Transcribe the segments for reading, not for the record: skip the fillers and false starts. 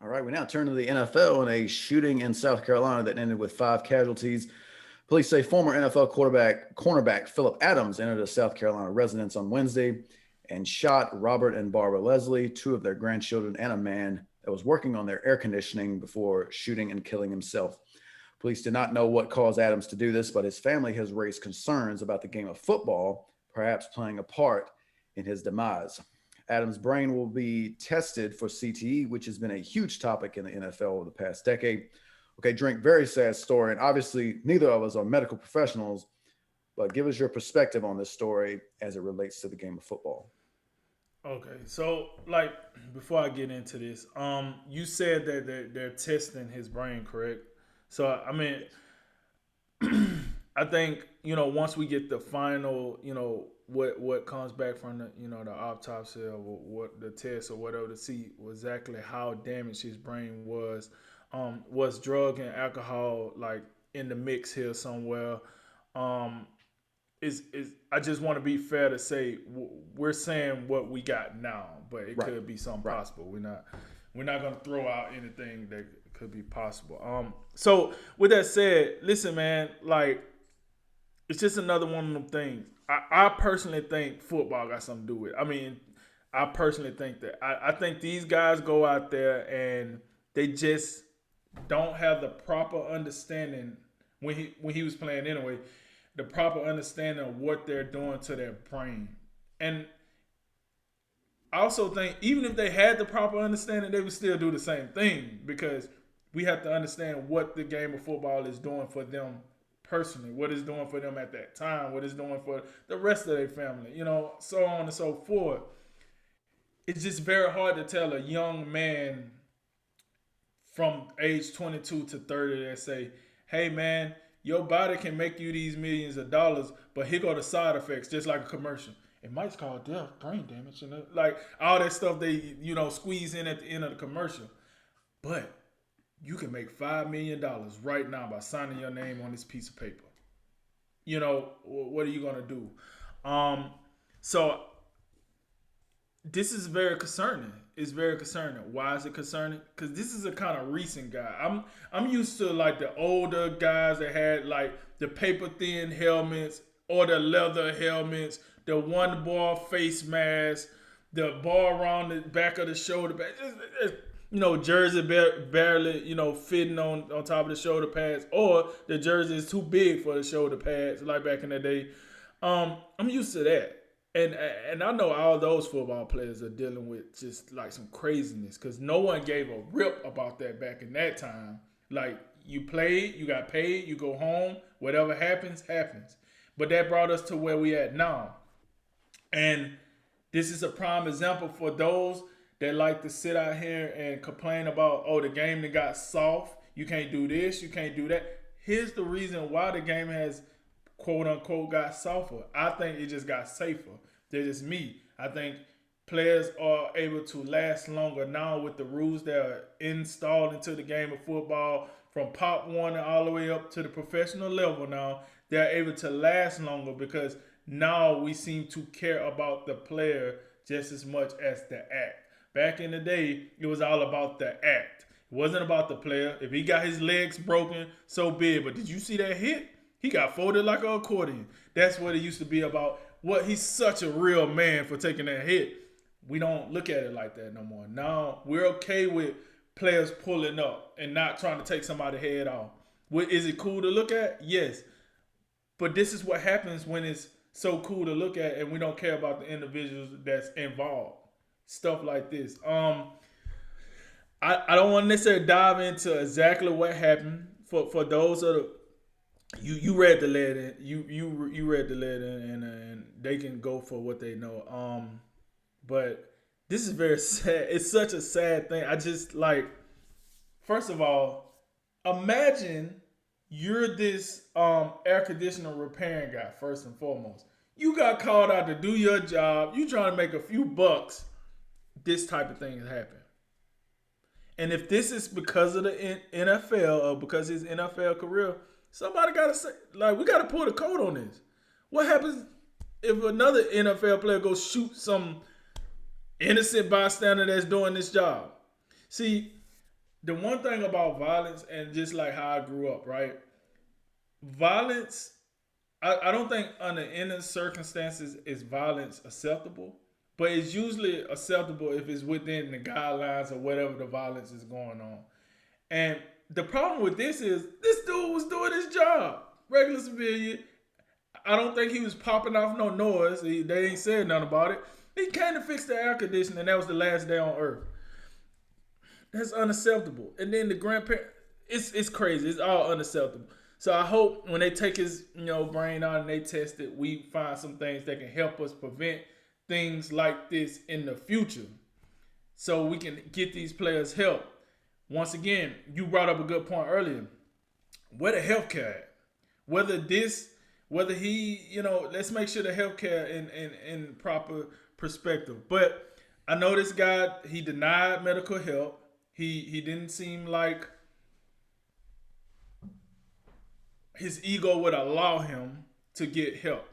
All right, we now turn to the NFL in a shooting in South Carolina that ended with 5 casualties. Police say former NFL cornerback Philip Adams entered a South Carolina residence on Wednesday and shot Robert and Barbara Leslie, two of their grandchildren, and a man that was working on their air conditioning before shooting and killing himself. Police did not know what caused Adams to do this, but his family has raised concerns about the game of football perhaps playing a part in his demise. Adams' brain will be tested for CTE, which has been a huge topic in the NFL over the past decade. Okay, Drink, very sad story. And obviously, neither of us are medical professionals, but give us your perspective on this story as it relates to the game of football. Okay, so like before I get into this, you said that they're testing his brain, correct? So I mean, Yes. I think once we get the final, what comes back from the the autopsy or what the test or whatever to see exactly how damaged his brain was drug and alcohol like in the mix here somewhere. Um, is I just want to be fair to say we're saying what we got now, but it Right, could be something right. possible. We're not gonna throw out anything that could be possible. So with that said, listen, man, like it's just another one of them things. I personally think football got something to do with it. I mean, I personally think that. I think these guys go out there and they just don't have the proper understanding when he was playing anyway, the proper understanding of what they're doing to their brain. And I also think even if they had the proper understanding, they would still do the same thing because we have to understand what the game of football is doing for them personally, what it's doing for them at that time, what it's doing for the rest of their family, so on and so forth. It's just very hard to tell a young man from age 22 to 30 that say, hey man, your body can make you these millions of dollars, but here go the side effects, just like a commercial. It might cause death, brain damage, like all that stuff they, squeeze in at the end of the commercial. But you can make $5 million right now by signing your name on this piece of paper. What are you gonna do? Um, so this is very concerning. It's very concerning. Why is it concerning? Because this is a kind of recent guy. I'm used to like the older guys that had like the paper thin helmets or the leather helmets, the one bar face mask, the bar around the back of the shoulder pad. Jersey barely fitting on top of the shoulder pads, or the jersey is too big for the shoulder pads, like back in the day. I'm used to that. And I know all those football players are dealing with just like some craziness because no one gave a rip about that back in that time. Like you played, you got paid, you go home, whatever happens, happens. But that brought us to where we at now. And this is a prime example for those that like to sit out here and complain about, oh, the game that got soft. You can't do this, you can't do that. Here's the reason why the game has quote unquote got softer. I think it just got safer. That's just me. I think players are able to last longer now with the rules that are installed into the game of football from pop warner all the way up to the professional level now. They're able to last longer because now we seem to care about the player just as much as the act. Back in the day, it was all about the act. It wasn't about the player. If he got his legs broken, so big. But did you see that hit? He got folded like an accordion. That's what it used to be about. What he's such a real man for taking that hit. We don't look at it like that no more. Now we're okay with players pulling up and not trying to take somebody's head off. Is it cool to look at? Yes. But this is what happens when it's so cool to look at and we don't care about the individuals that's involved. Stuff like this. I don't want to necessarily dive into exactly what happened for those of the you read the letter you read the letter and they can go for what they know. But this is very sad. It's such a sad thing. I just like first of all, imagine you're this air conditioner repairing guy first and foremost. You got called out to do your job. You trying to make a few bucks. This type of thing has happened. And if this is because of the NFL or because of his NFL career, somebody got to say, like, we got to pull the code on this. What happens if another NFL player goes shoot some innocent bystander that's doing this job? See, the one thing about violence, and just like how I grew up, right? Violence, I don't think under any circumstances is violence acceptable, but it's usually acceptable if it's within the guidelines of whatever the violence is going on. And the problem with this is this dude was doing his job, regular civilian. I don't think he was popping off no noise. They ain't said nothing about it. He came to fix the air conditioning, and that was the last day on Earth. That's unacceptable. And then the grandparent, it's crazy. It's all unacceptable. So I hope when they take his brain out and they test it, we find some things that can help us prevent things like this in the future, so we can get these players help. Once again, you brought up a good point earlier. Where the healthcare at? Whether he, let's make sure the healthcare in proper perspective. But I know this guy, he denied medical help. He didn't seem like his ego would allow him to get help.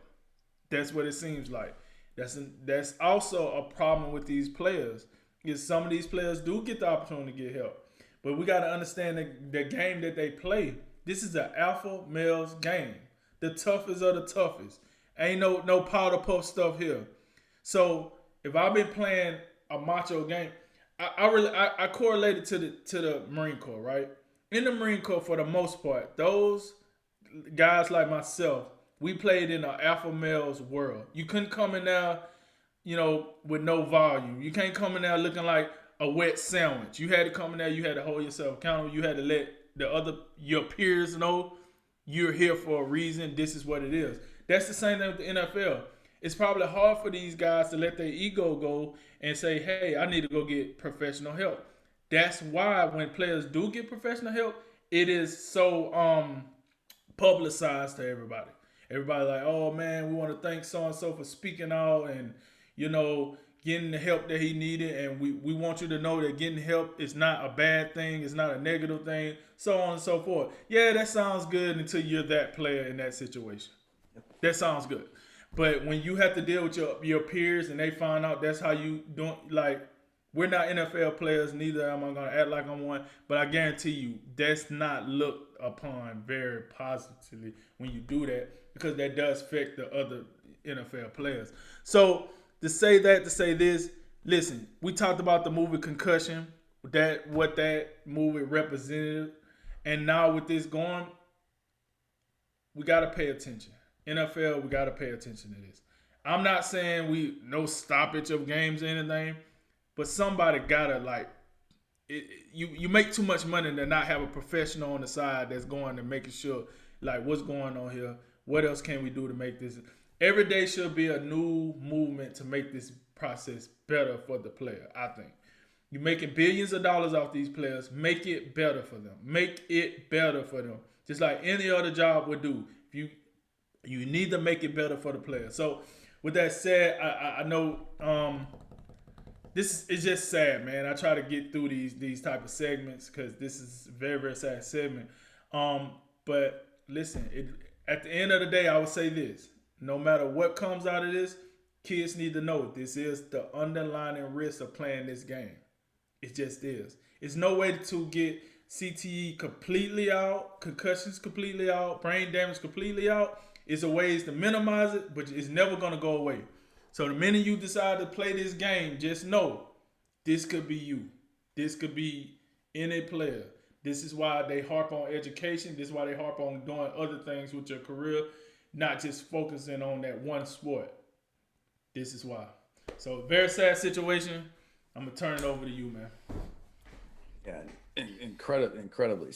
That's what it seems like. That's also a problem with these players. Is some of these players do get the opportunity to get help, but we got to understand the game that they play. This is an alpha males game. The toughest of the toughest. Ain't no powder puff stuff here. So if I've been playing a macho game, I correlated to the Marine Corps, right? In the Marine Corps, for the most part, those guys like myself, we played in an alpha males world. You couldn't come in there, with no volume. You can't come in there looking like a wet sandwich. You had to come in there. You had to hold yourself accountable. You had to let your peers know you're here for a reason. This is what it is. That's the same thing with the NFL. It's probably hard for these guys to let their ego go and say, hey, I need to go get professional help. That's why when players do get professional help, it is so publicized to everybody. Everybody like, oh man, we want to thank so-and-so for speaking out and, getting the help that he needed. And we want you to know that getting help is not a bad thing. It's not a negative thing, so on and so forth. Yeah, that sounds good until you're that player in that situation. That sounds good. But when you have to deal with your peers and they find out that's how you don't, like, we're not NFL players, neither am I going to act like I'm one, but I guarantee you that's not looked upon very positively when you do that, because that does affect the other NFL players. So to say this, listen, we talked about the movie Concussion, what that movie represented, and now with this going, we got to pay attention. NFL, we got to pay attention to this. I'm not saying no stoppage of games or anything, but somebody gotta you make too much money to not have a professional on the side that's going and making sure what's going on here. What else can we do to make this? Every day should be a new movement to make this process better for the player. I think you're making billions of dollars off these players. Make it better for them. Make it better for them. Just like any other job would do. If you need to make it better for the player. So with that said, I know this is just sad, man. I try to get through these type of segments because this is a very, very sad segment. But listen, at the end of the day, I would say this. No matter what comes out of this, kids need to know this is the underlying risk of playing this game. It just is. It's no way to get CTE completely out, concussions completely out, brain damage completely out. It's a ways to minimize it, but it's never going to go away. So the minute you decide to play this game, just know this could be you. This could be any player. This is why they harp on education. This is why they harp on doing other things with your career, not just focusing on that one sport. This is why. So very sad situation. I'm going to turn it over to you, man. Yeah, incredibly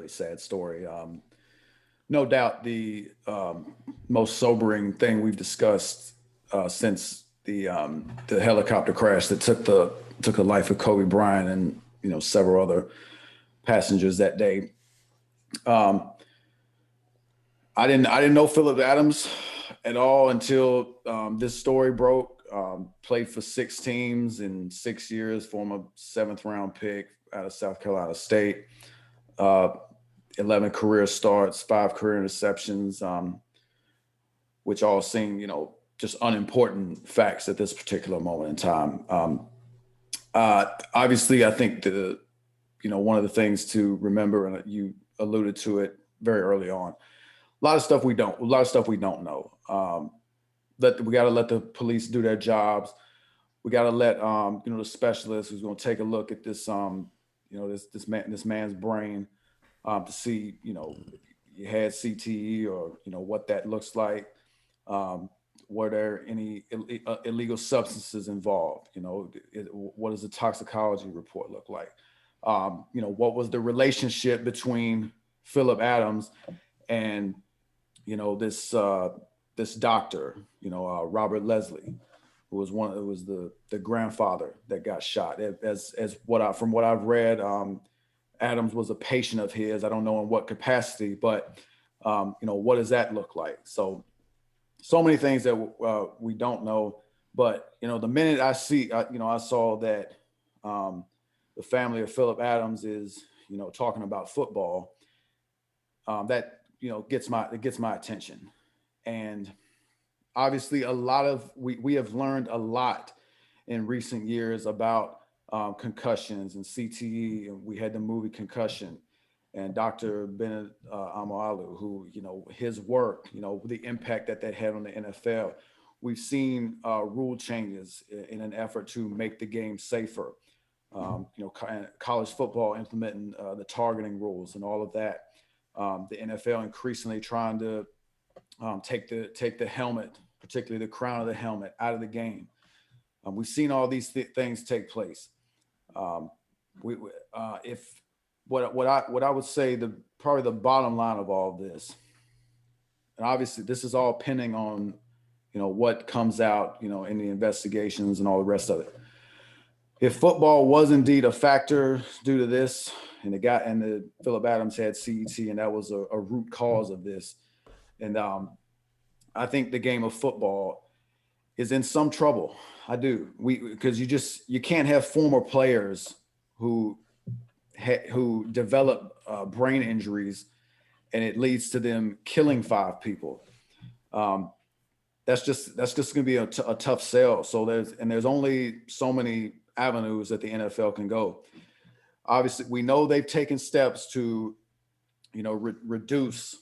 sad story. No doubt the most sobering thing we've discussed since the helicopter crash that took the life of Kobe Bryant and several other passengers that day. I didn't know Phillip Adams at all until this story broke. Played for 6 teams in 6 years, former 7th round pick out of South Carolina State. 11 career starts, 5 career interceptions, which all seem, just unimportant facts at this particular moment in time. Obviously, I think the one of the things to remember, and you alluded to it very early on. A lot of stuff we don't know. We got to let the police do their jobs. We got to let the specialist who's going to take a look at this this man's brain, to see if you had CTE, or what that looks like. Um, were there any illegal substances involved? What does the toxicology report look like? What was the relationship between Philip Adams and this doctor, Robert Leslie, who was the grandfather that got shot. From what I've read, Adams was a patient of his. I don't know in what capacity, but what does that look like? So many things that we don't know. But the minute I saw that the family of Philip Adams is talking about football, that gets my attention. And obviously, we have learned a lot in recent years about concussions and CTE, and we had the movie Concussion, and Dr. Bennett Amalu, who his work, the impact that had on the NFL. We've seen rule changes in an effort to make the game safer. College football implementing the targeting rules and all of that. The NFL increasingly trying to take the helmet, particularly the crown of the helmet, out of the game. We've seen all these things take place. Um, if what I would say, probably the bottom line of all of this, and obviously this is all pending on what comes out in the investigations and all the rest of it. If football was indeed a factor due to this, and the Philip Adams had CET, and that was a root cause of this, and I think the game of football is in some trouble. I do. Because you can't have former players who develop brain injuries, and it leads to them killing 5 people. Um, that's just going to be a tough sell. So there's only so many avenues that the NFL can go. Obviously, we know they've taken steps to reduce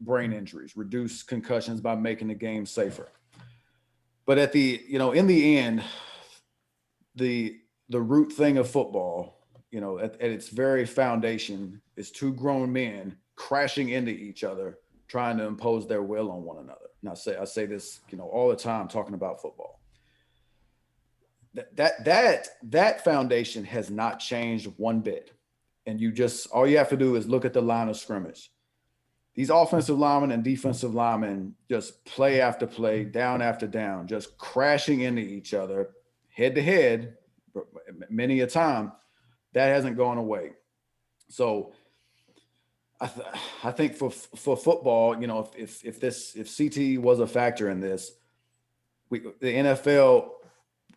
brain injuries, reduce concussions by making the game safer. But in the end, the root thing of football, at its very foundation, is 2 grown men crashing into each other, trying to impose their will on one another. And I say this, all the time talking about football. That foundation has not changed one bit. And all you have to do is look at the line of scrimmage. These offensive linemen and defensive linemen, just play after play, down after down, just crashing into each other, head to head, many a time. That hasn't gone away. So I think for football, if CTE was a factor in this, the NFL,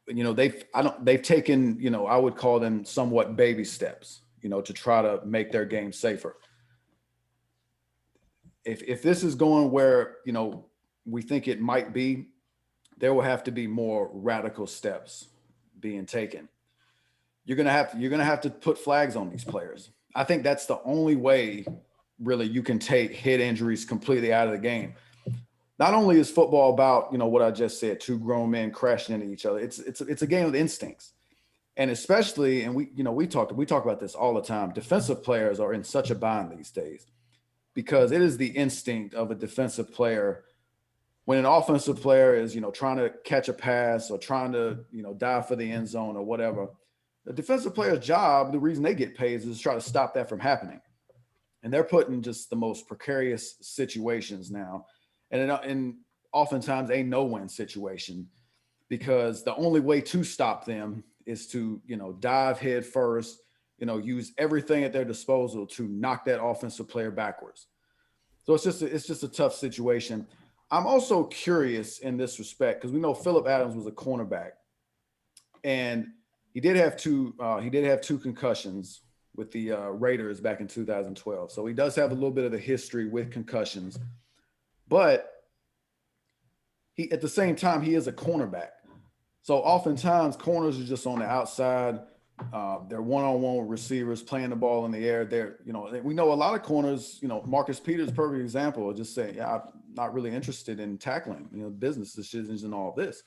they've taken, I would call them somewhat baby steps, to try to make their game safer. If this is going where we think it might be, there will have to be more radical steps being taken. You're gonna have to put flags on these players. I think that's the only way really you can take head injuries completely out of the game. Not only is football about what I just said, 2 grown men crashing into each other. It's a game of instincts, and especially, and we talk about this all the time. Defensive players are in such a bind these days, because it is the instinct of a defensive player when an offensive player is trying to catch a pass or trying to dive for the end zone or whatever. The defensive player's job, the reason they get paid, is to try to stop that from happening. And they're put in just the most precarious situations now, and oftentimes a no-win situation, because the only way to stop them is to dive head first, use everything at their disposal to knock that offensive player backwards. So it's just a tough situation. I'm also curious in this respect, because we know Philip Adams was a cornerback, and he did have two concussions with the Raiders back in 2012. So he does have a little bit of a history with concussions, but he at the same time he is a cornerback. So oftentimes corners are just on the outside, They're one-on-one receivers playing the ball in the air. We know a lot of corners. Marcus Peters, perfect example, of just saying, "Yeah, I'm not really interested in tackling, business decisions and all this."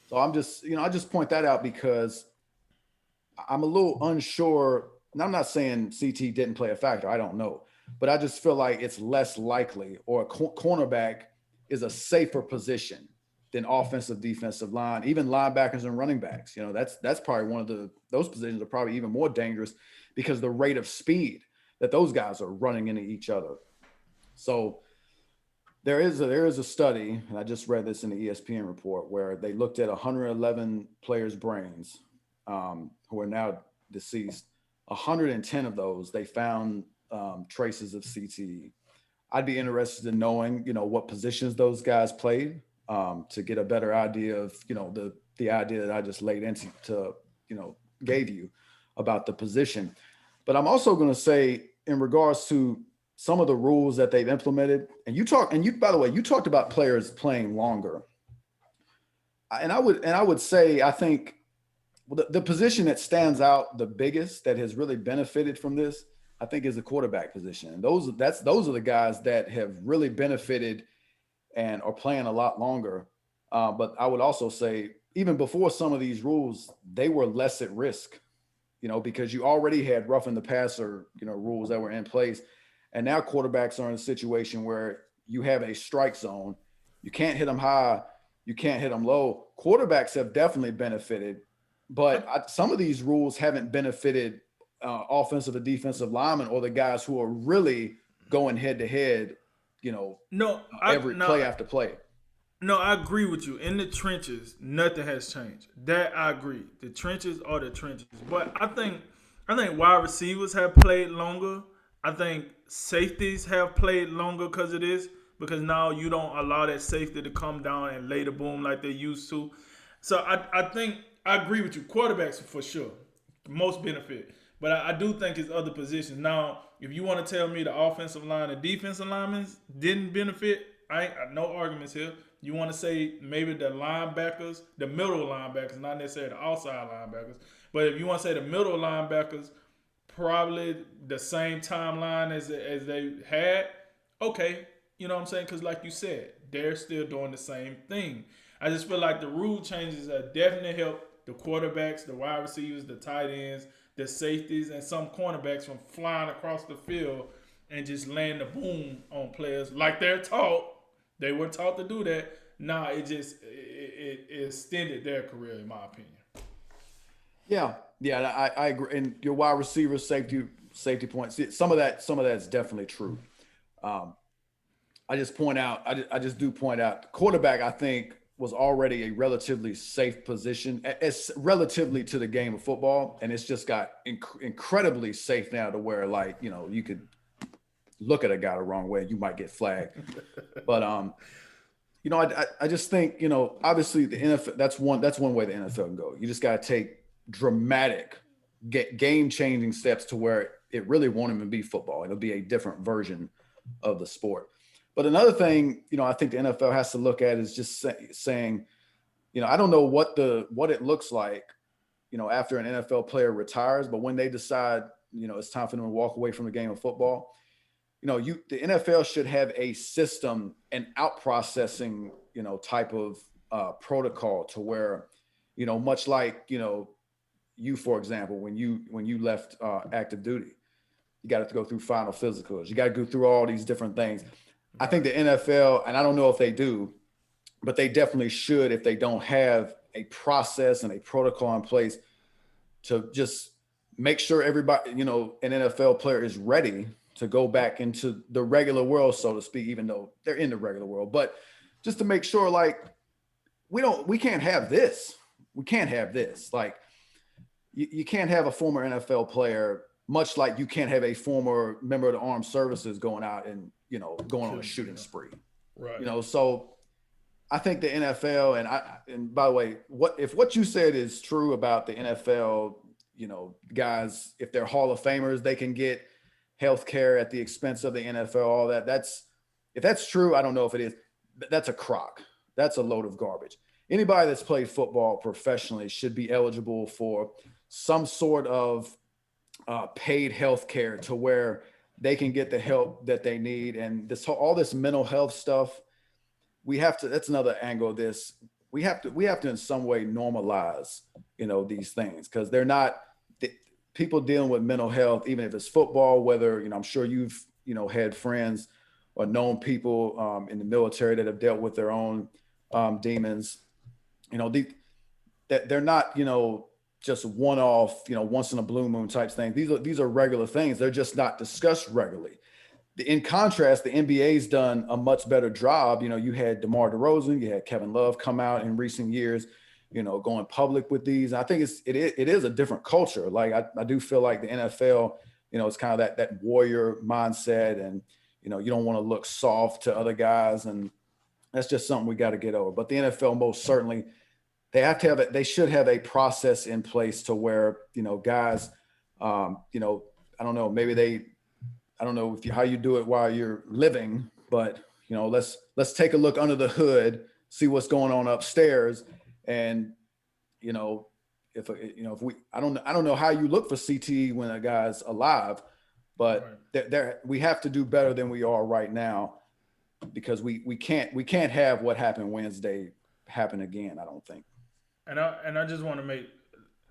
So I just point that out because I'm a little unsure. And I'm not saying CT didn't play a factor. I don't know, but I just feel like it's less likely, or a cornerback is a safer position than offensive, defensive line, even linebackers and running backs. That's probably one of those positions are probably even more dangerous because the rate of speed that those guys are running into each other. So there is a study, and I just read this in the ESPN report, where they looked at 111 players' brains, who are now deceased. 110 of those they found traces of CTE. I'd be interested in knowing, what positions those guys played, to get a better idea of, the idea that I just laid into, gave you about the position. But I'm also going to say, in regards to some of the rules that they've implemented, by the way, you talked about players playing longer, and I would say, I think the position that stands out the biggest, that has really benefited from this, I think, is the quarterback position. And those are the guys that have really benefited and are playing a lot longer. But I would also say, even before some of these rules, they were less at risk, because you already had roughing the passer, rules that were in place. And now quarterbacks are in a situation where you have a strike zone. You can't hit them high, you can't hit them low. Quarterbacks have definitely benefited, but some of these rules haven't benefited offensive and defensive linemen, or the guys who are really going head to head, No, I every no play after play. no, I agree with you. In the trenches, nothing has changed. That I agree. The trenches are the trenches. But I think wide receivers have played longer. I think safeties have played longer because now you don't allow that safety to come down and lay the boom like they used to. So I think I agree with you. Quarterbacks for sure, most benefit. But I do think it's other positions. Now, if you want to tell me the offensive line and defensive linemen didn't benefit, I ain't no arguments here. You want to say maybe the linebackers, the middle linebackers, not necessarily the outside linebackers, but if you want to say the middle linebackers, probably the same timeline as they had. Okay, you know what I'm saying? Because like you said, they're still doing the same thing. I just feel like the rule changes have definitely helped the quarterbacks, the wide receivers, the tight ends, the safeties, and some cornerbacks from flying across the field and just laying the boom on players like they're taught. They were taught to do that. Nah, it extended their career, in my opinion. Yeah, yeah, I agree. And your wide receiver safety points, some of that's definitely true. Um, I just do point out, the quarterback, I think, was already a relatively safe position, as relatively to the game of football, and it's just got incredibly safe now, to where, like, you could look at a guy the wrong way, you might get flagged. But I just think, obviously the NFL, that's one way the NFL can go. You just got to take dramatic, game changing steps to where it really won't even be football. It'll be a different version of the sport. But another thing, I think the NFL has to look at is just saying, I don't know what it looks like, after an NFL player retires, but when they decide, it's time for them to walk away from the game of football, the NFL should have a system and out processing, type of protocol, to where, much like, you, for example, when you left active duty, you got to go through final physicals, you got to go through all these different things. I think Right. the NFL, and I don't know if they do, but they definitely should, if they don't have a process and a protocol in place, to just make sure everybody, an NFL player is ready to go back into the regular world, so to speak, even though they're in the regular world. But just to make sure, like, we can't have this. We can't have this. Like, you can't have a former NFL player, much like you can't have a former member of the armed services going out and, going on a Killing, shooting spree. right. So I think the NFL, and by the way, what you said is true about the NFL, guys, if they're Hall of Famers, they can get health care at the expense of the NFL, all that. If that's true, I don't know if it is. That's a crock. That's a load of garbage. Anybody that's played football professionally should be eligible for some sort of paid health care to where they can get the help that they need. And all this mental health stuff, we have to, that's another angle of this. We have to in some way normalize, these things, because they're not people dealing with mental health, even if it's football, whether, I'm sure you've, had friends or known people in the military that have dealt with their own demons, the, that they're not, just one off, once in a blue moon type things. These are regular things. They're just not discussed regularly. In contrast, the NBA's done a much better job. You had DeMar DeRozan, you had Kevin Love come out in recent years, going public with these. And I think it is a different culture. Like I do feel like the NFL, it's kind of that warrior mindset, and you don't want to look soft to other guys, and that's just something we got to get over. But the NFL most certainly, they should have a process in place to where guys, I don't know, maybe I don't know how you do it while you're living, but let's take a look under the hood, see what's going on upstairs, and if we, I don't know how you look for CTE when a guy's alive, but we have to do better than we are right now, because we can't have what happened Wednesday happen again. I don't think. And I just want to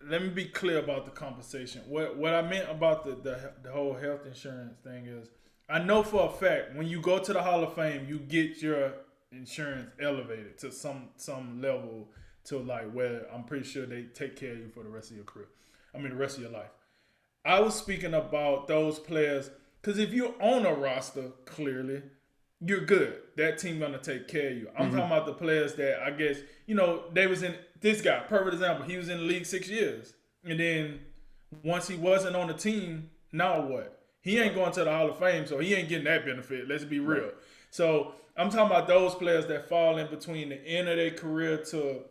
let me be clear about the compensation. What I meant about the whole health insurance thing is, I know for a fact when you go to the Hall of Fame, you get your insurance elevated to some level, to like where I'm pretty sure they take care of you for the rest of your career. I mean, the rest of your life. I was speaking about those players because if you're on a roster, clearly you're good. That team gonna take care of you. I'm talking about the players that I guess they was in. This guy, perfect example. He was in the league 6 years, and then once he wasn't on the team, now what? He ain't going to the Hall of Fame, so he ain't getting that benefit. Let's be real. Right. So I'm talking about those players that fall in between the end of their career to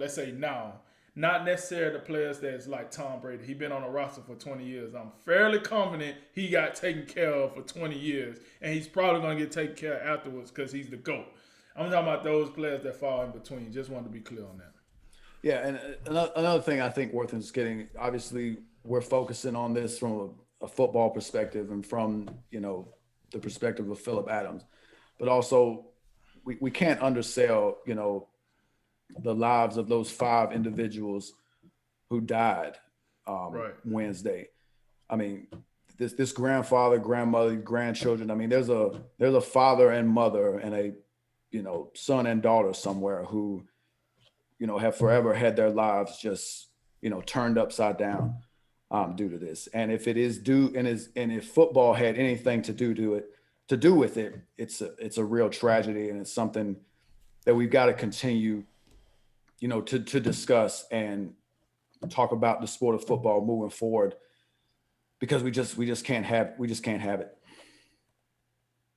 let's say now. Not necessarily the players that's like Tom Brady. He been on a roster for 20 years. I'm fairly confident he got taken care of for 20 years, and he's probably going to get taken care of afterwards because he's the GOAT. I'm talking about those players that fall in between. Just wanted to be clear on that. Yeah, and another thing I think worth is getting, obviously, we're focusing on this from a football perspective and from, the perspective of Phillip Adams. But also, we can't undersell, the lives of those 5 individuals who died Wednesday. I mean, this grandfather, grandmother, grandchildren. I mean, there's a father and mother and a son and daughter somewhere who have forever had their lives just turned upside down due to this. And if it is due, and if football had anything to do with it, it's a real tragedy, and it's something that we've got to continue to discuss and talk about the sport of football moving forward, because we just can't have it.